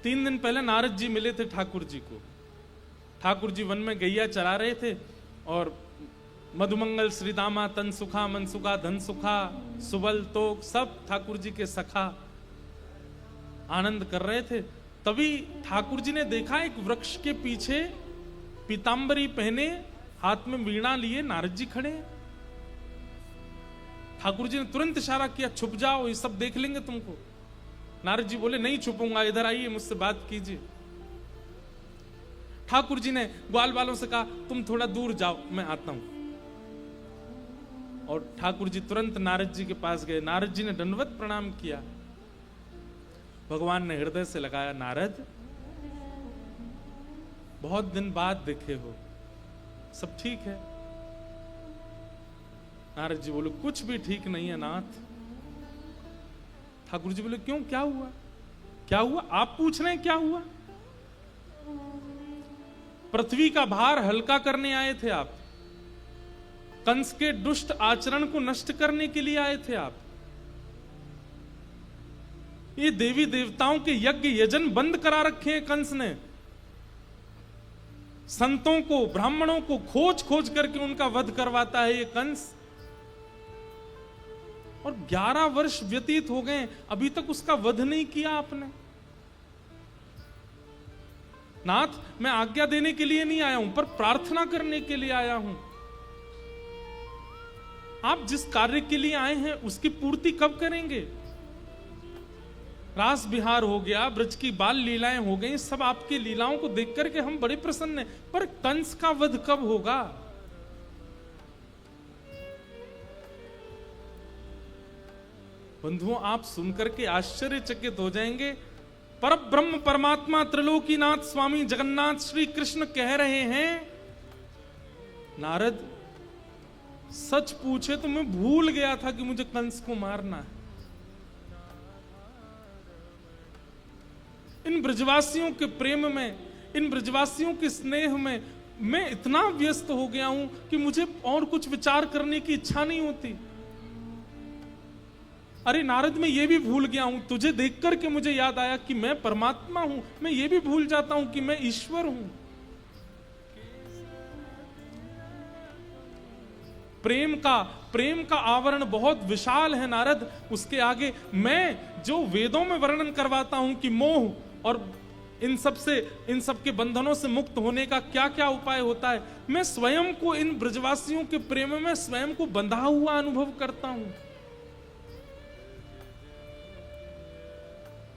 3 दिन पहले नारद जी मिले थे ठाकुर जी को। ठाकुर जी वन में गैया चरा रहे थे और मधुमंगल श्रीदामा तन सुखा मन सुखा धन सुखा सुबल तोक सब ठाकुर जी के सखा आनंद कर रहे थे। तभी ठाकुर जी ने देखा एक वृक्ष के पीछे पीतांबरी पहने हाथ में वीणा लिए नारद जी खड़े। ठाकुर जी ने तुरंत इशारा किया, छुप जाओ, ये सब देख लेंगे तुमको। नारद जी बोले, नहीं छुपूंगा, इधर आइए, मुझसे बात कीजिए। ठाकुर जी ने ग्वाल वालों से कहा, तुम थोड़ा दूर जाओ, मैं आता हूं। और ठाकुर जी तुरंत नारद जी के पास गए। नारद जी ने दंडवत प्रणाम किया। भगवान ने हृदय से लगाया, नारद बहुत दिन बाद देखे हो, सब ठीक है? नारद जी बोले, कुछ भी ठीक नहीं है नाथ। ठाकुर जी बोले, क्यों, क्या हुआ? क्या हुआ? आप पूछ रहे हैं क्या हुआ? पृथ्वी का भार हल्का करने आए थे आप, कंस के दुष्ट आचरण को नष्ट करने के लिए आए थे आप। ये देवी देवताओं के यज्ञ यजन बंद करा रखे हैं कंस ने। संतों को, ब्राह्मणों को खोज खोज करके उनका वध करवाता है ये कंस। और 11 वर्ष व्यतीत हो गए, अभी तक उसका वध नहीं किया आपने। नाथ, मैं आज्ञा देने के लिए नहीं आया हूं, पर प्रार्थना करने के लिए आया हूं। आप जिस कार्य के लिए आए हैं उसकी पूर्ति कब करेंगे? रास बिहार हो गया, ब्रज की बाल लीलाएं हो गई, सब आपकी लीलाओं को देख करके हम बड़े प्रसन्न हैं, पर कंस का वध कब होगा? बंधुओं, आप सुनकर के आश्चर्यचकित हो जाएंगे। परब्रह्म परमात्मा त्रिलोकीनाथ स्वामी जगन्नाथ श्री कृष्ण कह रहे हैं, नारद, सच पूछे तो मैं भूल गया था कि मुझे कंस को मारना है। इन ब्रजवासियों के प्रेम में, इन ब्रजवासियों के स्नेह में मैं इतना व्यस्त हो गया हूं कि मुझे और कुछ विचार करने की इच्छा नहीं होती। अरे नारद, मैं ये भी भूल गया हूं, तुझे देख करके मुझे याद आया कि मैं परमात्मा हूं। मैं ये भी भूल जाता हूं कि मैं ईश्वर हूं। प्रेम का आवरण बहुत विशाल है नारद। उसके आगे मैं जो वेदों में वर्णन करवाता हूं कि मोह और इन सब के बंधनों से मुक्त होने का क्या क्या उपाय होता है, मैं स्वयं को इन ब्रजवासियों के प्रेम में स्वयं को बंधा हुआ अनुभव करता हूं।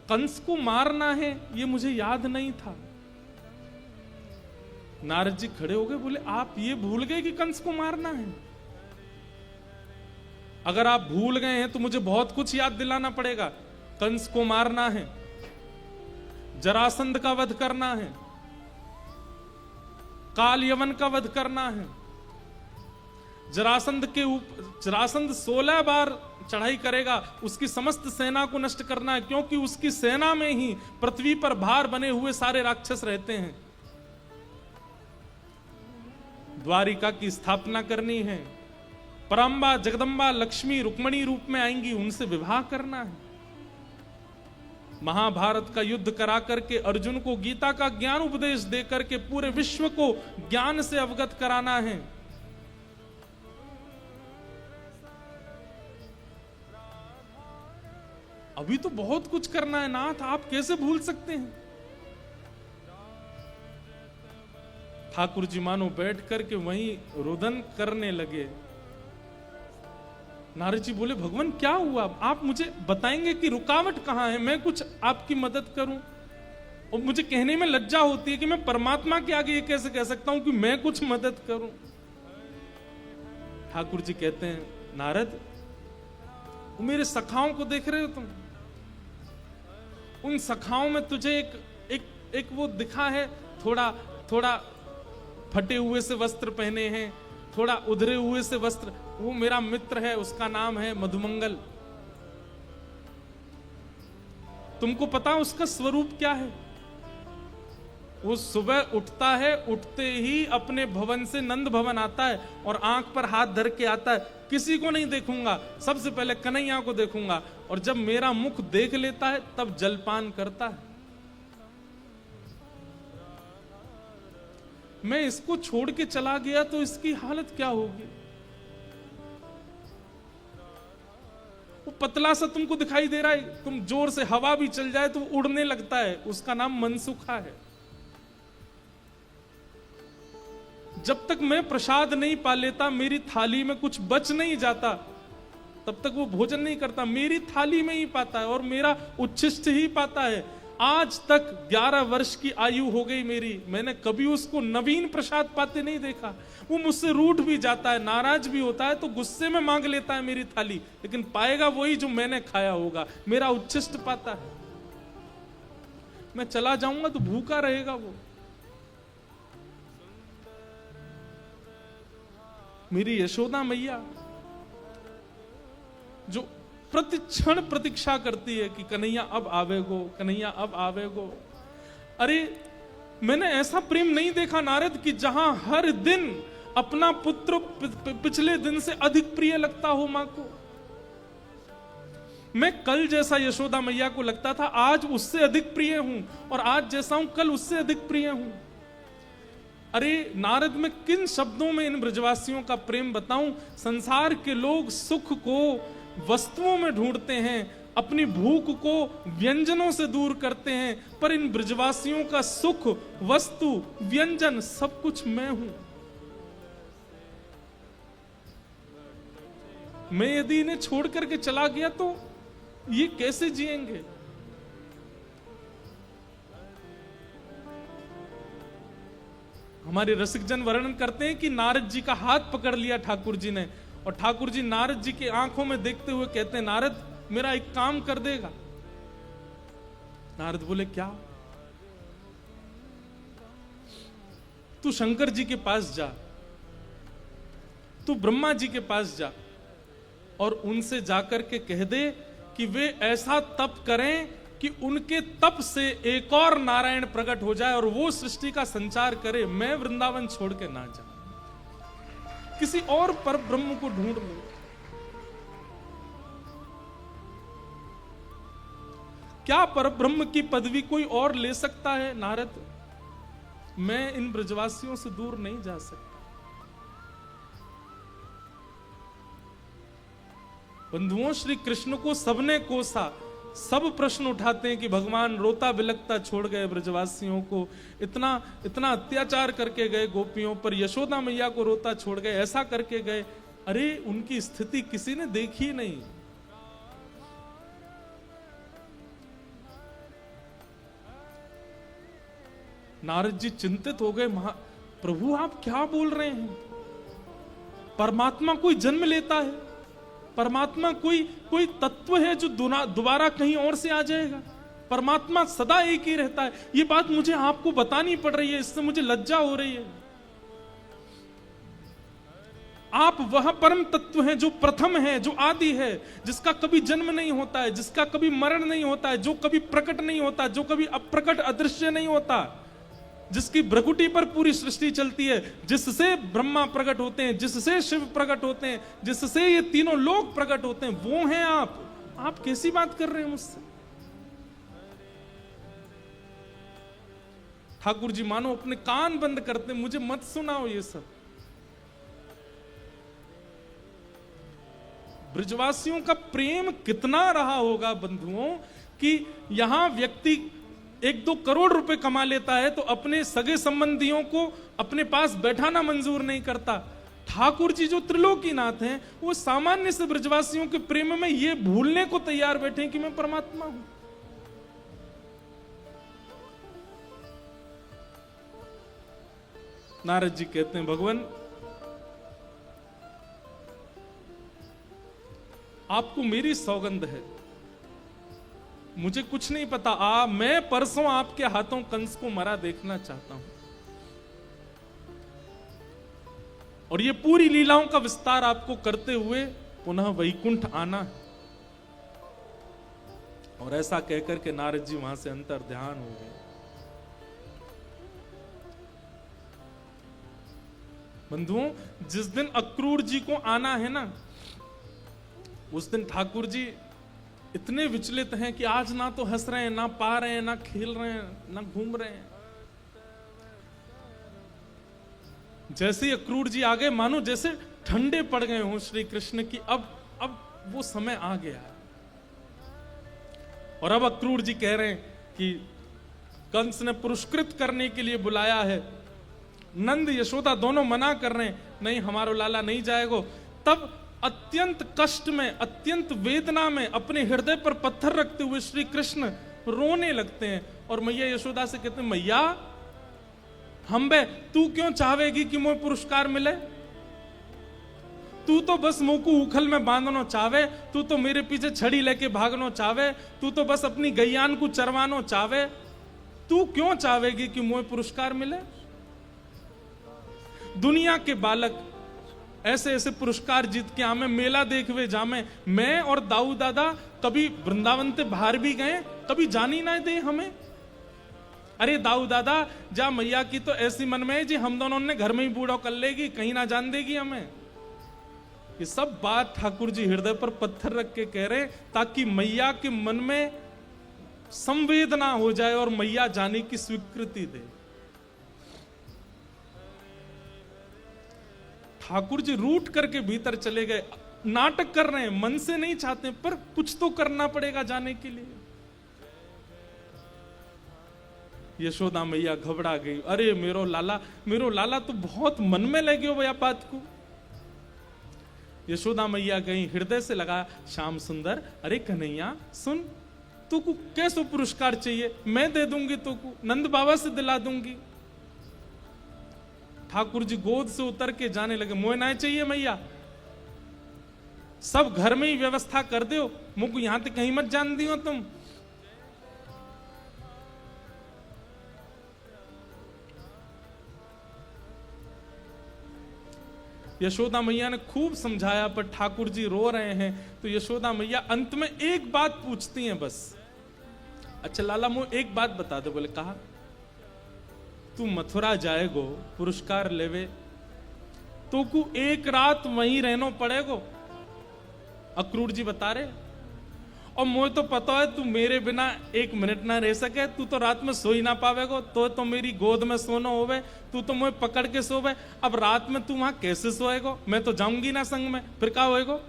कंस को मारना है ये मुझे याद नहीं था। नारद जी खड़े हो गए, बोले, आप ये भूल गए कि कंस को मारना है? अगर आप भूल गए हैं तो मुझे बहुत कुछ याद दिलाना पड़ेगा। कंस को मारना है, जरासंध का वध करना है, काल यवन का वध करना है। जरासंध 16 बार चढ़ाई करेगा, उसकी समस्त सेना को नष्ट करना है, क्योंकि उसकी सेना में ही पृथ्वी पर भार बने हुए सारे राक्षस रहते हैं। द्वारिका की स्थापना करनी है, परांबा जगदंबा लक्ष्मी रुक्मणी रूप में आएंगी, उनसे विवाह करना है। महाभारत का युद्ध करा करके अर्जुन को गीता का ज्ञान उपदेश दे करके पूरे विश्व को ज्ञान से अवगत कराना है। अभी तो बहुत कुछ करना है नाथ, आप कैसे भूल सकते हैं? ठाकुर जी मानो बैठ करके वहीं रुदन करने लगे। नारद जी बोले, भगवान क्या हुआ? आप मुझे बताएंगे कि रुकावट कहां है, मैं कुछ आपकी मदद करूं। और मुझे कहने में लज्जा होती है कि मैं परमात्मा के आगे ये कैसे कह सकता हूं कि मैं कुछ मदद करूं। ठाकुर जी कहते हैं, नारद, मेरे सखाओं को देख रहे हो तुम? उन सखाओं में तुझे एक वो दिखा है, थोड़ा फटे हुए से वस्त्र पहने हैं, थोड़ा उधरे हुए से वस्त्र, वो मेरा मित्र है, उसका नाम है मधुमंगल। तुमको पता उसका स्वरूप क्या है? वो सुबह उठता है, उठते ही अपने भवन से नंद भवन आता है और आंख पर हाथ धर के आता है, किसी को नहीं देखूंगा, सबसे पहले कन्हैया को देखूंगा, और जब मेरा मुख देख लेता है तब जलपान करता है। मैं इसको छोड़ के चला गया तो इसकी हालत क्या होगी। वो पतला सा तुमको दिखाई दे रहा है, तुम जोर से हवा भी चल जाए तो उड़ने लगता है, उसका नाम मनसुखा है। जब तक मैं प्रसाद नहीं पा लेता, मेरी थाली में कुछ बच नहीं जाता, तब तक वो भोजन नहीं करता। मेरी थाली में ही पाता है और मेरा उच्छिष्ट ही पाता है। आज तक 11 वर्ष की आयु हो गई मेरी, मैंने कभी उसको नवीन प्रसाद पाते नहीं देखा। वो मुझसे रूठ भी जाता है, नाराज भी होता है तो गुस्से में मांग लेता है मेरी थाली, लेकिन पाएगा वही जो मैंने खाया होगा, मेरा उच्छिष्ट पाता है। मैं चला जाऊंगा तो भूखा रहेगा वो। मेरी यशोदा मैया जो प्रतिक्षण प्रतीक्षा करती है कि कन्हैया अब आवेगो, कन्हैया अब आवेगो। अरे मैंने ऐसा प्रेम नहीं देखा नारद कि जहां हर दिन अपना पुत्र पिछले दिन से अधिक प्रिय लगता हो मां को। मैं कल जैसा यशोदा मैया को लगता था, आज उससे अधिक प्रिय हूं, और आज जैसा हूं कल उससे अधिक प्रिय हूं। अरे नारद, मैं किन शब्दों में इन ब्रजवासियों का प्रेम बताऊं। संसार के लोग सुख को वस्तुओं में ढूंढते हैं, अपनी भूख को व्यंजनों से दूर करते हैं, पर इन ब्रजवासियों का सुख, वस्तु, व्यंजन सब कुछ मैं हूं। मैं यदि इन्हें छोड़ करके चला गया तो ये कैसे जिएंगे। हमारे रसिकजन वर्णन करते हैं कि नारद जी का हाथ पकड़ लिया ठाकुर जी ने, और ठाकुर जी नारद जी की आंखों में देखते हुए कहते हैं, नारद मेरा एक काम कर देगा। नारद बोले, क्या? तू शंकर जी के पास जा, तू ब्रह्मा जी के पास जा, और उनसे जाकर के कह दे कि वे ऐसा तप करें कि उनके तप से एक और नारायण प्रकट हो जाए और वो सृष्टि का संचार करे। मैं वृंदावन छोड़ के ना जाऊं, किसी और पर ब्रह्म को ढूंढ लूं। क्या पर ब्रह्म की पदवी कोई और ले सकता है नारद? मैं इन ब्रजवासियों से दूर नहीं जा सकता। बंधुओं, श्री कृष्ण को सबने कोसा, सब प्रश्न उठाते हैं कि भगवान रोता बिलखता छोड़ गए ब्रजवासियों को, इतना इतना अत्याचार करके गए गोपियों पर, यशोदा मैया को रोता छोड़ गए, ऐसा करके गए। अरे उनकी स्थिति किसी ने देखी नहीं। नारद जी चिंतित हो गए, प्रभु आप क्या बोल रहे हैं? परमात्मा कोई जन्म लेता है? परमात्मा कोई तत्व है जो दोबारा कहीं और से आ जाएगा? परमात्मा सदा एक ही रहता है। ये बात मुझे आपको बतानी पड़ रही है, इससे मुझे लज्जा हो रही है। आप वह परम तत्व हैं जो प्रथम है, जो आदि है, जिसका कभी जन्म नहीं होता है, जिसका कभी मरण नहीं होता है, जो कभी प्रकट नहीं होता, जो कभी अप्रकट अदृश्य नहीं होता, जिसकी भ्रकुटी पर पूरी सृष्टि चलती है, जिससे ब्रह्मा प्रकट होते हैं, जिससे शिव प्रकट होते हैं, जिससे ये तीनों लोग प्रकट होते हैं, वो हैं आप। आप कैसी बात कर रहे हैं मुझसे? ठाकुर जी मानो अपने कान बंद करते, मुझे मत सुनाओ ये सब। ब्रजवासियों का प्रेम कितना रहा होगा बंधुओं कि यहां व्यक्ति 1-2 करोड़ रुपए कमा लेता है तो अपने सगे संबंधियों को अपने पास बैठाना मंजूर नहीं करता। ठाकुर जी जो त्रिलोकीनाथ हैं, वो सामान्य से ब्रजवासियों के प्रेम में ये भूलने को तैयार बैठे कि मैं परमात्मा हूं। नारद जी कहते हैं, भगवान आपको मेरी सौगंध है, मुझे कुछ नहीं पता। मैं परसों आपके हाथों कंस को मरा देखना चाहता हूं, और ये पूरी लीलाओं का विस्तार आपको करते हुए पुनः वैकुंठ आना है। और ऐसा कहकर के नारद जी वहां से अंतर ध्यान हो गए। बंधुओं, जिस दिन अक्रूर जी को आना है ना, उस दिन ठाकुर जी इतने विचलित हैं कि आज ना तो हंस रहे हैं, ना पा रहे हैं, ना खेल रहे हैं, ना घूम रहे हैं। जैसे ही अक्रूर जी आ गए, मानो जैसे ठंडे पड़ गए हों श्री कृष्ण की, अब वो समय आ गया। और अब अक्रूर जी कह रहे हैं कि कंस ने पुरस्कृत करने के लिए बुलाया है, नंद यशोदा दोनों मना कर रहे हैं, नहीं हमारो लाला नहीं जाएगो। तब अत्यंत कष्ट में, अत्यंत वेदना में, अपने हृदय पर पत्थर रखते हुए श्री कृष्ण रोने लगते हैं और मैया यशोदा से कहते हैं, मैया हम बे, तू क्यों चाहेगी कि मुझे पुरस्कार मिले? तू तो बस मुंह को उखल में बांधनो चावे, तू तो मेरे पीछे छड़ी लेके भागनो चावे, तू तो बस अपनी गैयान को चरवानो चावे, तू क्यों चाहेगी कि मुझे पुरस्कार मिले? दुनिया के बालक ऐसे ऐसे पुरस्कार जीत के आमे, मेला देखवे जामे, मैं और दाऊ दादा कभी वृंदावन से बाहर भी गए, कभी जानी ना दे हमें। अरे दाऊ दादा जा, मैया की तो ऐसी मन में है जी हम दोनों ने घर में ही बूढ़ा कर लेगी, कहीं ना जान देगी हमें। ये सब बात ठाकुर जी हृदय पर पत्थर रख के कह रहे ताकि मैया के मन में संवेदना हो जाए और मैया जाने की स्वीकृति दे। ठाकुर जी रूठ करके भीतर चले गए, नाटक कर रहे हैं, मन से नहीं चाहते पर कुछ तो करना पड़ेगा जाने के लिए। यशोदा मैया घबरा गई, अरे मेरो लाला तो बहुत मन में ले गयो भैया बात को। यशोदा मैया गई, हृदय से लगा, श्याम सुंदर, अरे कन्हैया सुन, तू को कैसो पुरस्कार चाहिए, मैं दे दूंगी, तू को नंद बाबा से दिला दूंगी। ठाकुर जी गोद से उतर के जाने लगे, मुझे ना चाहिए मैया, सब घर में ही व्यवस्था कर दो, मुझको यहां तक कहीं मत जान दियो तुम। यशोदा मैया ने खूब समझाया पर ठाकुर जी रो रहे हैं, तो यशोदा मैया अंत में एक बात पूछती हैं बस, अच्छा लाला मुझे एक बात बता दे। बोले कहा, तू मथुरा जाएगो पुरस्कार लेवे तो को एक रात वहीं रहनो पड़ेगो। अक्रूर जी बता रहे, और मुझे तो पता है तू मेरे बिना एक मिनट ना रह सके, तू तो रात में सो ही ना पावेगो, तो मेरी गोद में सोना होवे, तू तो मुझे पकड़ के सोवे। अब रात में तू वहां कैसे सोएगो, मैं तो जाऊंगी ना संग में, फिर क्या होएगो?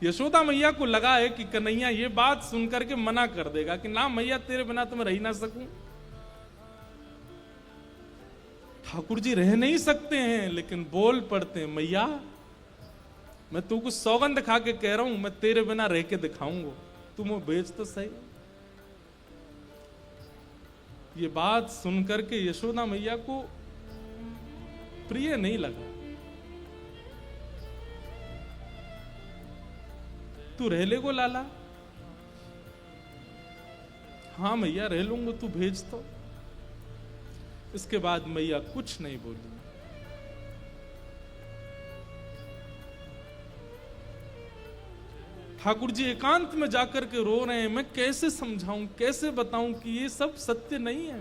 यशोदा मैया को लगा है कि कन्हैया ये बात सुनकर के मना कर देगा कि ना मैया तेरे बिना तो मैं रह ना सकूं। ठाकुर जी रह नहीं सकते हैं लेकिन बोल पड़ते हैं, मैया मैं तू कुछ सौगंध खा के कह रहा हूं, मैं तेरे बिना रह के दिखाऊंगा, तू मुझे भेज तो सही। ये बात सुनकर के यशोदा मैया को प्रिय नहीं लगा। तू रह लेगो लाला? हाँ मैया रह लूंगा, तू भेज तो। इसके बाद मैया कुछ नहीं बोली। ठाकुर जी एकांत में जाकर के रो रहे हैं, मैं कैसे समझाऊं, कैसे बताऊं कि ये सब सत्य नहीं है।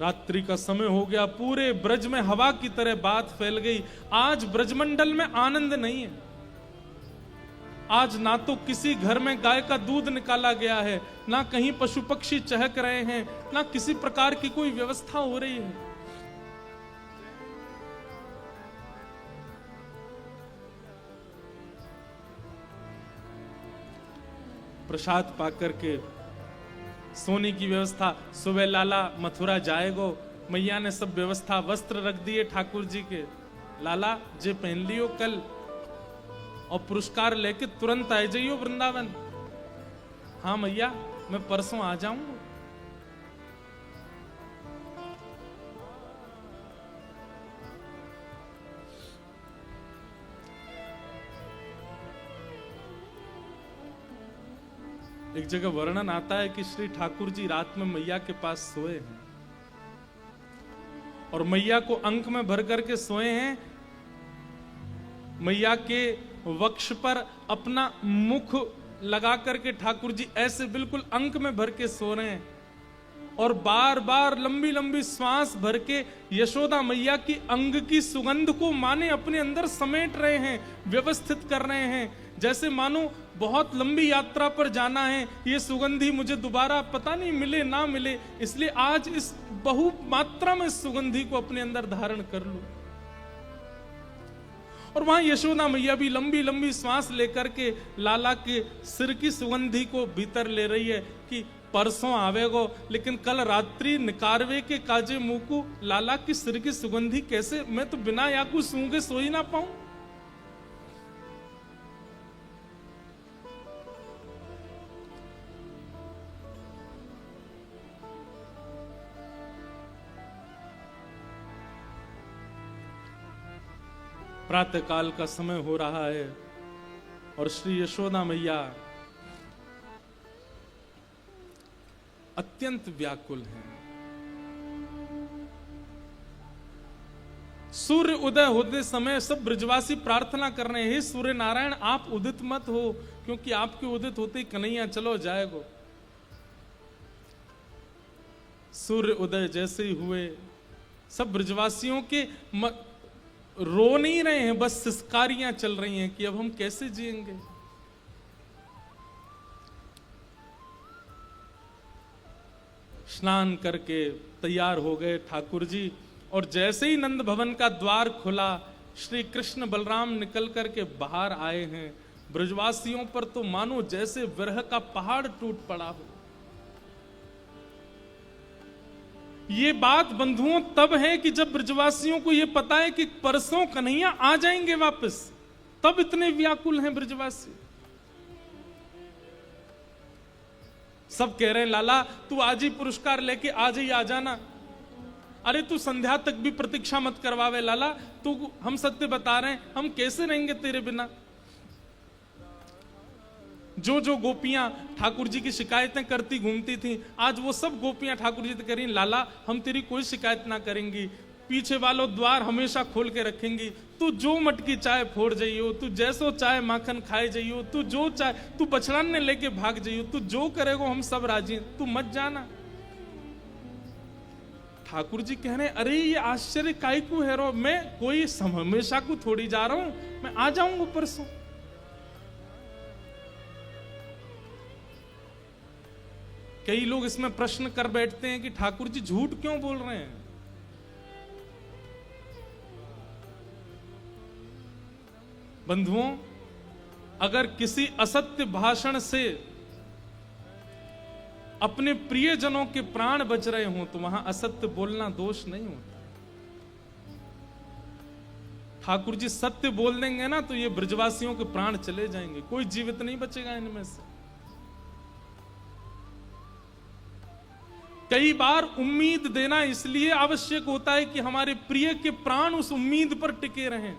रात्रि का समय हो गया, पूरे ब्रज में हवा की तरह बात फैल गई। आज ब्रजमंडल में आनंद नहीं है। आज ना तो किसी घर में गाय का दूध निकाला गया है, ना कहीं पशु पक्षी चहक रहे हैं, ना किसी प्रकार की कोई व्यवस्था हो रही है। प्रसाद पाकर के सोने की व्यवस्था, सुबह लाला मथुरा जाएगो, मैया ने सब व्यवस्था, वस्त्र रख दिए ठाकुर जी के, लाला जे पहन लियो कल और पुरस्कार लेके तुरंत आ जाइयो वृंदावन। हाँ मैया मैं परसों आ जाऊंगा। एक जगह वर्णन आता है कि श्री ठाकुर जी रात में मैया के पास सोए हैं और मैया को अंक में भर करके सोए हैं। मैया के वक्ष पर अपना मुख लगा करके ठाकुर जी ऐसे बिल्कुल अंक में भर के सो रहे हैं और बार बार लंबी लंबी श्वास भर के यशोदा मैया की अंग की सुगंध को माने अपने अंदर समेट रहे हैं, व्यवस्थित कर रहे हैं, जैसे मानो बहुत लंबी यात्रा पर जाना है, ये सुगंधी मुझे दोबारा पता नहीं मिले ना मिले, इसलिए आज इस बहु मात्रा में सुगंधी को अपने अंदर धारण कर लूं। और वहां यशोदा मैया भी लंबी लंबी श्वास लेकर के लाला के सिर की सुगंधी को भीतर ले रही है कि परसों आवेगो, लेकिन कल रात्रि निकारवे के काजे मुकू, लाला की सिर की सुगंधी कैसे, मैं तो बिना याकू सूंगे सो ही ना पाऊं। प्रातः काल का समय हो रहा है और श्री यशोदा मैया अत्यंत व्याकुल हैं। सूर्य उदय होते समय सब ब्रजवासी प्रार्थना कर रहे हैं, हे सूर्य नारायण आप उदित मत हो, क्योंकि आपके उदित होते ही कन्हैया चलो जाएगो। सूर्य उदय जैसे ही हुए सब ब्रजवासियों के रो नहीं रहे हैं, बस सिसकारियां चल रही हैं कि अब हम कैसे जिएंगे। स्नान करके तैयार हो गए ठाकुर जी, और जैसे ही नंद भवन का द्वार खुला, श्री कृष्ण बलराम निकल करके बाहर आए हैं। ब्रजवासियों पर तो मानो जैसे विरह का पहाड़ टूट पड़ा हो। ये बात बंधुओं तब है कि जब ब्रजवासियों को यह पता है कि परसों कन्हैया आ जाएंगे वापस, तब इतने व्याकुल हैं ब्रजवासी। सब कह रहे हैं लाला तू आज ही पुरस्कार लेके आज ही आ जाना। अरे तू संध्या तक भी प्रतीक्षा मत करवावे लाला, तू हम सत्य बता रहे हैं, हम कैसे रहेंगे तेरे बिना। जो जो गोपियां ठाकुर जी की शिकायतें करती घूमती थी, आज वो सब गोपियां ठाकुर जी से कह रही लाला हम तेरी कोई शिकायत ना करेंगी, पीछे वालों द्वार हमेशा खोल के रखेंगी, तू जो मटकी चाय फोड़ जाइयो, तू जैसो चाय माखन खाए जाइयो, तू जो चाय तू बछड़ाने लेके भाग जाइयो, तू जो करेगो हम सब राजी, तू मत जाना। ठाकुर जी कह रहे अरे ये आश्चर्य काय को है रो, मैं कोई हमेशा को थोड़ी जा रहा हूं, मैं आ जाऊंगा परसों। कई लोग इसमें प्रश्न कर बैठते हैं कि ठाकुर जी झूठ क्यों बोल रहे हैं। बंधुओं, अगर किसी असत्य भाषण से अपने प्रियजनों के प्राण बच रहे हों तो वहां असत्य बोलना दोष नहीं होता। ठाकुर जी सत्य बोल देंगे ना तो ये ब्रजवासियों के प्राण चले जाएंगे, कोई जीवित नहीं बचेगा इनमें से। कई बार उम्मीद देना इसलिए आवश्यक होता है कि हमारे प्रिय के प्राण उस उम्मीद पर टिके रहें।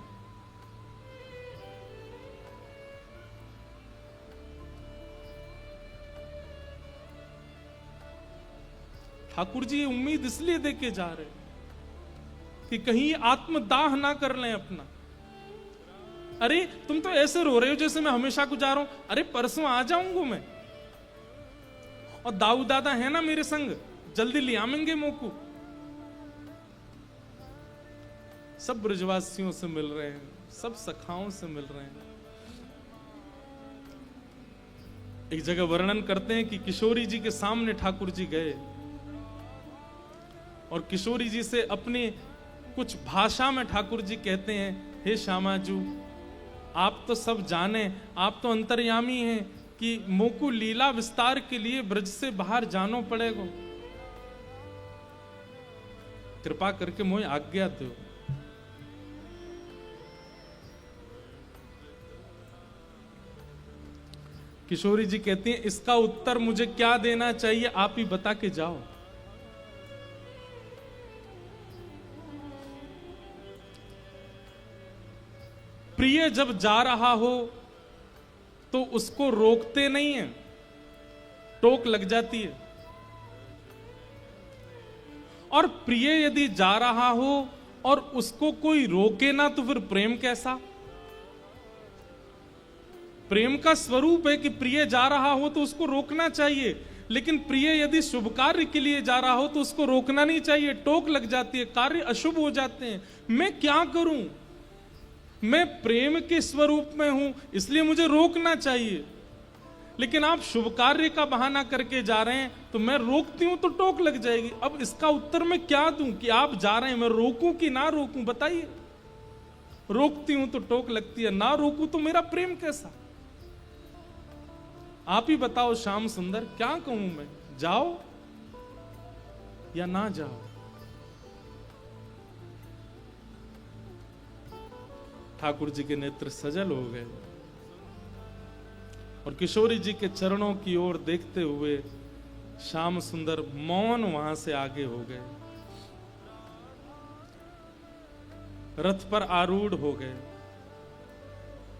ठाकुर जी ये उम्मीद इसलिए देके जा रहे हैं कि कहीं आत्मदाह ना कर लें अपना। अरे तुम तो ऐसे रो रहे हो जैसे मैं हमेशा को जा रहा हूं, अरे परसों आ जाऊंगा मैं, और दाऊ दादा है ना मेरे संग, जल्दी ले आवेंगे मोकू। सब ब्रजवासियों से मिल रहे हैं, सब सखाओं से मिल रहे हैं। एक जगह वर्णन करते हैं कि किशोरी जी के सामने ठाकुर जी गए और किशोरी जी से अपनी कुछ भाषा में ठाकुर जी कहते हैं, हे श्यामाजू आप तो सब जाने, आप तो अंतर्यामी हैं कि मोकू लीला विस्तार के लिए ब्रज से बाहर जानो पड़ेगा, कृपा करके मुझे आज्ञा दो। किशोरी जी कहती हैं इसका उत्तर मुझे क्या देना चाहिए, आप ही बता के जाओ। प्रिय जब जा रहा हो तो उसको रोकते नहीं है, टोक लग जाती है। और प्रिय यदि जा रहा हो और उसको कोई रोके ना तो फिर प्रेम कैसा। प्रेम का स्वरूप है कि प्रिय जा रहा हो तो उसको रोकना चाहिए, लेकिन प्रिय यदि शुभ कार्य के लिए जा रहा हो तो उसको रोकना नहीं चाहिए, टोक लग जाती है, कार्य अशुभ हो जाते हैं। मैं क्या करूं, मैं प्रेम के स्वरूप में हूं, इसलिए मुझे रोकना चाहिए। लेकिन आप शुभ कार्य का बहाना करके जा रहे हैं, तो मैं रोकती हूं तो टोक लग जाएगी। अब इसका उत्तर मैं क्या दूं कि आप जा रहे हैं, मैं रोकूं कि ना रोकूं? बताइए। रोकती हूं तो टोक लगती है, ना रोकूं तो मेरा प्रेम कैसा? आप ही बताओ श्याम सुंदर, क्या कहूं मैं? जाओ या ना जाओ? ठाकुर जी के नेत्र सजल हो गए और किशोरी जी के चरणों की ओर देखते हुए श्याम सुंदर मौन वहां से आगे हो गए, रथ पर आरूढ़ हो गए।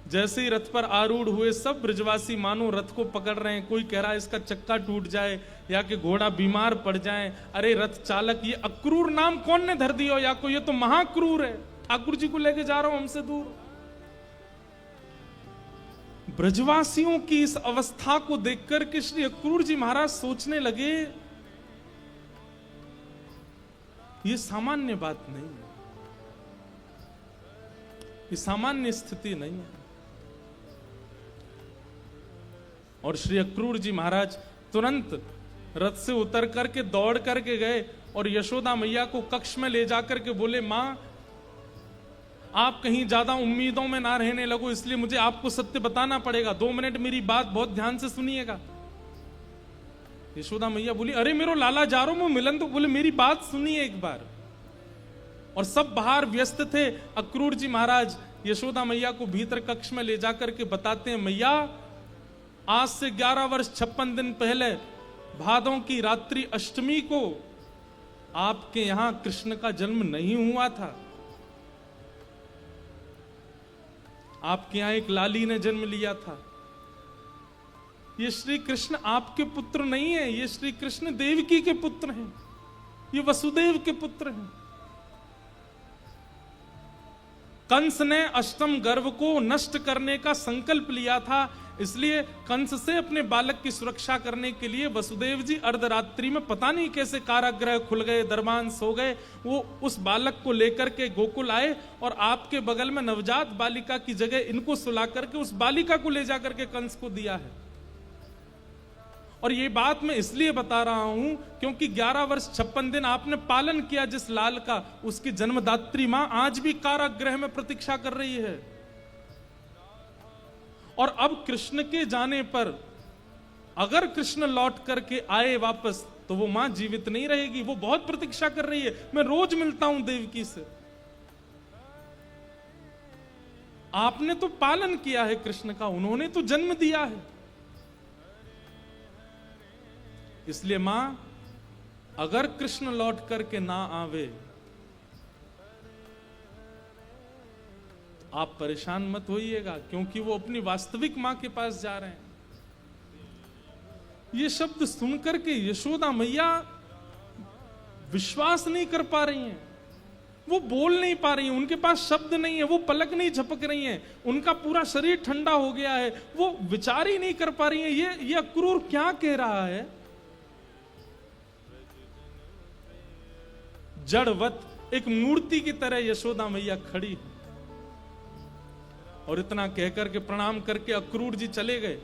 जैसे ही रथ पर आरूढ़ हुए, सब ब्रजवासी मानो रथ को पकड़ रहे हैं। कोई कह रहा है इसका चक्का टूट जाए या कि घोड़ा बीमार पड़ जाए। अरे रथ चालक, ये अक्रूर नाम कौन ने धर दिया? या को ये तो महाक्रूर है, ठाकुर जी को लेके जा रहा हूं हमसे दूर। ब्रजवासियों की इस अवस्था को देखकर के श्री अक्रूर जी महाराज सोचने लगे, ये सामान्य बात नहीं है, ये सामान्य स्थिति नहीं है। और श्री अक्रूर जी महाराज तुरंत रथ से उतर करके दौड़ करके गए और यशोदा मैया को कक्ष में ले जाकर के बोले, मां आप कहीं ज्यादा उम्मीदों में ना रहने लगो, इसलिए मुझे आपको सत्य बताना पड़ेगा। 2 मिनट मेरी बात बहुत ध्यान से सुनिएगा। यशोदा मैया बोली, अरे मेरो लाला जा रहा हूं मिलन, तो बोले मेरी बात सुनिए एक बार। और सब बाहर व्यस्त थे। अक्रूर जी महाराज यशोदा मैया को भीतर कक्ष में ले जाकर के बताते हैं, मैया आज से 11 वर्ष 56 दिन पहले भादों की रात्रि अष्टमी को आपके यहां कृष्ण का जन्म नहीं हुआ था। आपके यहां एक लाली ने जन्म लिया था। ये श्री कृष्ण आपके पुत्र नहीं है, ये श्री कृष्ण देवकी के पुत्र हैं, ये वसुदेव के पुत्र हैं। कंस ने अष्टम गर्भ को नष्ट करने का संकल्प लिया था, इसलिए कंस से अपने बालक की सुरक्षा करने के लिए वसुदेव जी अर्धरात्रि में पता नहीं कैसे कारागृह खुल गए, दरबान सो गए, वो उस बालक को लेकर के गोकुल आए और आपके बगल में नवजात बालिका की जगह इनको सुला करके उस बालिका को ले जाकर के कंस को दिया है। और ये बात मैं इसलिए बता रहा हूं क्योंकि 11 वर्ष 56 दिन आपने पालन किया जिस लाल का, उसकी जन्मदात्री मां आज भी कारागृह में प्रतीक्षा कर रही है। और अब कृष्ण के जाने पर अगर कृष्ण लौट करके आए वापस, तो वो मां जीवित नहीं रहेगी, वो बहुत प्रतीक्षा कर रही है। मैं रोज मिलता हूं देवकी से। आपने तो पालन किया है कृष्ण का, उन्होंने तो जन्म दिया है, इसलिए मां अगर कृष्ण लौट करके ना आवे तो आप परेशान मत होइएगा, क्योंकि वो अपनी वास्तविक मां के पास जा रहे हैं। ये शब्द सुनकर के यशोदा मैया विश्वास नहीं कर पा रही हैं, वो बोल नहीं पा रही हैं, उनके पास शब्द नहीं है, वो पलक नहीं झपक रही हैं, उनका पूरा शरीर ठंडा हो गया है, वो विचार ही नहीं कर पा रही हैं ये अक्रूर क्या कह रहा है। जड़वत एक मूर्ति की तरह यशोदा मैया खड़ी है और इतना कहकर के प्रणाम करके अक्रूर जी चले गए,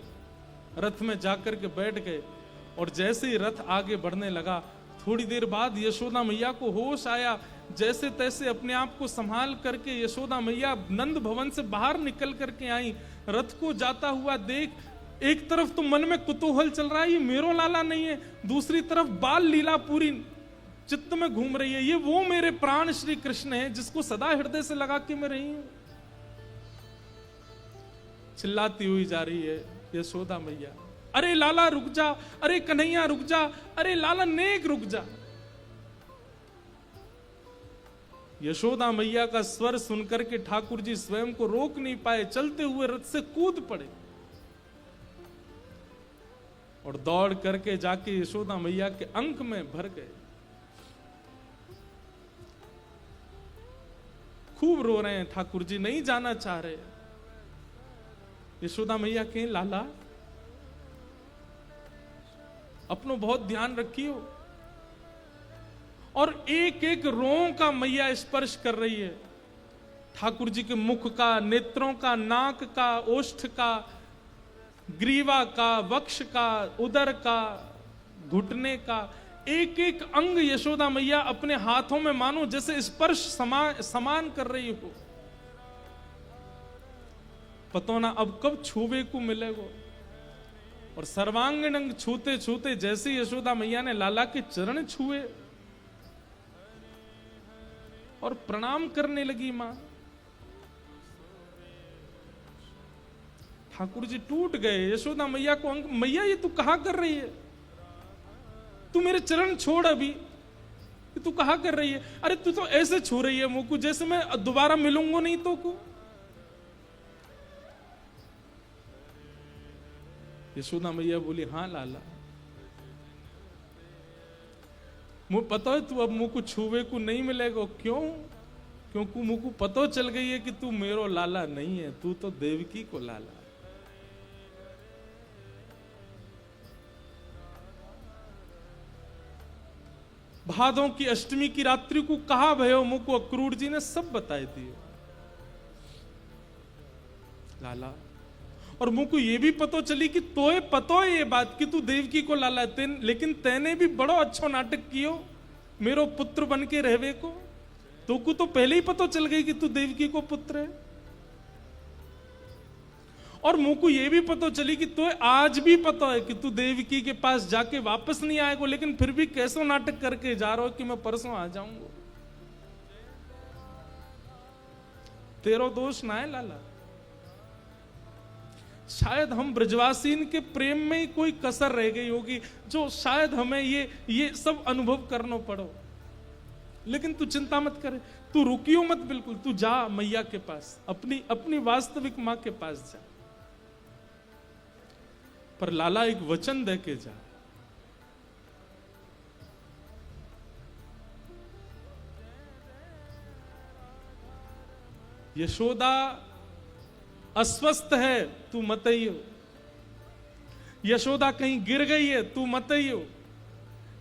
रथ में जाकर के बैठ गए। और जैसे ही रथ आगे बढ़ने लगा, थोड़ी देर बाद यशोदा मैया को होश आया, जैसे तैसे अपने आप को संभाल करके यशोदा मैया नंद भवन से बाहर निकल करके आई। रथ को जाता हुआ देख, एक तरफ तो मन में कुतूहल चल रहा है, ये मेरो लाला नहीं है, दूसरी तरफ बाल लीला पूरी चित्त में घूम रही है, ये वो मेरे प्राण श्री कृष्ण है जिसको सदा हृदय से लगा के मैं रही हूं। चिल्लाती हुई जा रही है यशोदा मैया, अरे लाला रुक जा, अरे कन्हैया रुक जा, अरे लाला नेक रुक जा। यशोदा मैया का स्वर सुनकर के ठाकुर जी स्वयं को रोक नहीं पाए, चलते हुए रथ से कूद पड़े और दौड़ करके जाके यशोदा मैया के अंक में भर गए। खूब रो रहे हैं ठाकुर जी, नहीं जाना चाह रहे। यशोदा मैया कहें, लाला अपनो बहुत ध्यान रखियो। और एक एक रों का मैया स्पर्श कर रही है। ठाकुर जी के मुख का, नेत्रों का, नाक का, ओष्ठ का, ग्रीवा का, वक्ष का, उदर का, घुटने का, एक एक अंग यशोदा मैया अपने हाथों में मानो जैसे स्पर्श समान कर रही हो। पतो ना अब कब छूवे को मिलेगो। और सर्वांगीण अंग छूते छूते जैसे यशोदा मैया ने लाला के चरण छुए और प्रणाम करने लगी मां, ठाकुर जी टूट गए। यशोदा मैया को मैया ये तू कहा कर रही है, तू मेरे चरण छोड़ अभी, तू कहा कर रही है? अरे तू तो ऐसे छू रही है मुंह को जैसे मैं दोबारा मिलूंगा नहीं तो को। यशोदा मैया बोली हाँ लाला, मुझे पता है तू अब मुंह को छुवे को नहीं मिलेगा। क्यों? क्योंकि मुंह को पता चल गई है कि तू मेरो लाला नहीं है, तू तो देवकी को लाला। भादों की अष्टमी की रात्रि को कहा भयो मुंह को अक्रूर जी ने सब बताए दिए लाला। और मुंह को यह भी पता चली कि तोए पतो है ये बात कि तू देवकी को लाला है, लेकिन तेने भी बड़ो अच्छा नाटक कियो मेरो पुत्र बन के रहवे को। तो को तो पहले ही पता चल गई कि तू देवकी को पुत्र है। और मुंह को यह भी पता चली कि तो आज भी पता है कि तू देवकी के पास जाके वापस नहीं आएगा, लेकिन फिर भी कैसो नाटक करके जा रहा हो कि मैं परसों आ जाऊंगा। तेरो दोष ना है लाला, शायद हम ब्रजवासीन के प्रेम में ही कोई कसर रह गई होगी जो शायद हमें ये सब अनुभव करना पड़ो। लेकिन तू चिंता मत करे, तू रुकियो मत, बिल्कुल तू जा मैया के पास, अपनी वास्तविक मां के पास जा। पर लाला एक वचन दे के जा, यशोदा अस्वस्थ है तू मत आइयो, यशोदा कहीं गिर गई है तू मत आइयो,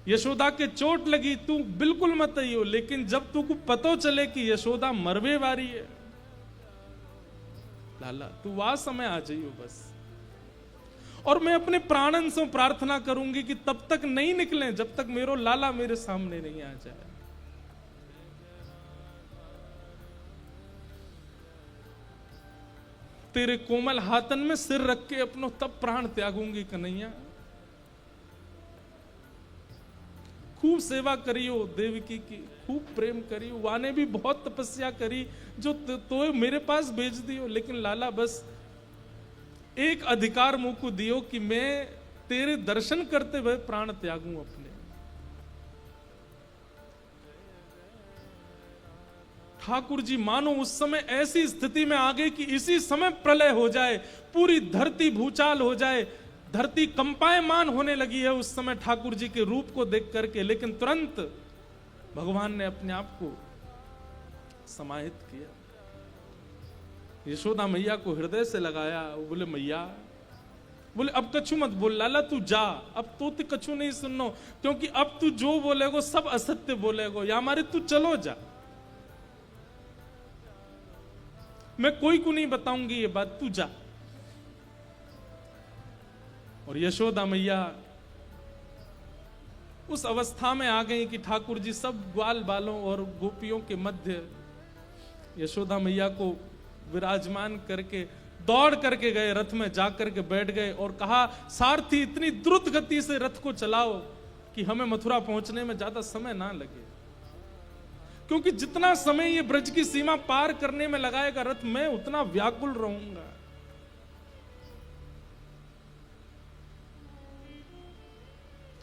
यशोदा के चोट लगी तू बिल्कुल मत आइयो। लेकिन जब तू को पतो चले कि यशोदा मरवे वारी है लाला, तू वह समय आ जाइयो बस। और मैं अपने प्राणन से प्रार्थना करूंगी कि तब तक नहीं निकले जब तक मेरो लाला मेरे सामने नहीं आ जाए। तेरे कोमल हाथन में सिर रख के अपनो तब प्राण त्यागूंगी कन्हैया। खूब सेवा करियो देवकी की, खूब प्रेम करियो, वाने भी बहुत तपस्या करी जो तो मेरे पास भेज दियो। लेकिन लाला बस एक अधिकार मुंह को दियो कि मैं तेरे दर्शन करते हुए प्राण त्यागूं अपने। ठाकुर जी मानो उस समय ऐसी स्थिति में आ गए कि इसी समय प्रलय हो जाए, पूरी धरती भूचाल हो जाए, धरती कंपायमान होने लगी है उस समय ठाकुर जी के रूप को देख करके। लेकिन तुरंत भगवान ने अपने आप को समाहित किया, यशोदा मैया को हृदय से लगाया। वो बोले मैया, बोले अब कछु मत बोल लाला, तू जा, अब तो कछु नहीं सुननो, क्योंकि अब तू जो बोलेगो सब असत्य बोलेगो, या हमारे तू चलो जा, मैं कोई को नहीं बताऊंगी ये बात, तू जा। और यशोदा मैया उस अवस्था में आ गई कि ठाकुर जी सब ग्वाल बालों और गोपियों के मध्य यशोदा मैया को विराजमान करके दौड़ करके गए, रथ में जाकर के बैठ गए और कहा सारथी इतनी द्रुत गति से रथ को चलाओ कि हमें मथुरा पहुंचने में ज्यादा समय ना लगे, क्योंकि जितना समय ये ब्रज की सीमा पार करने में लगाएगा रथ, मैं उतना व्याकुल रहूंगा।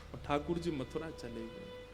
और ठाकुर जी मथुरा चले गए।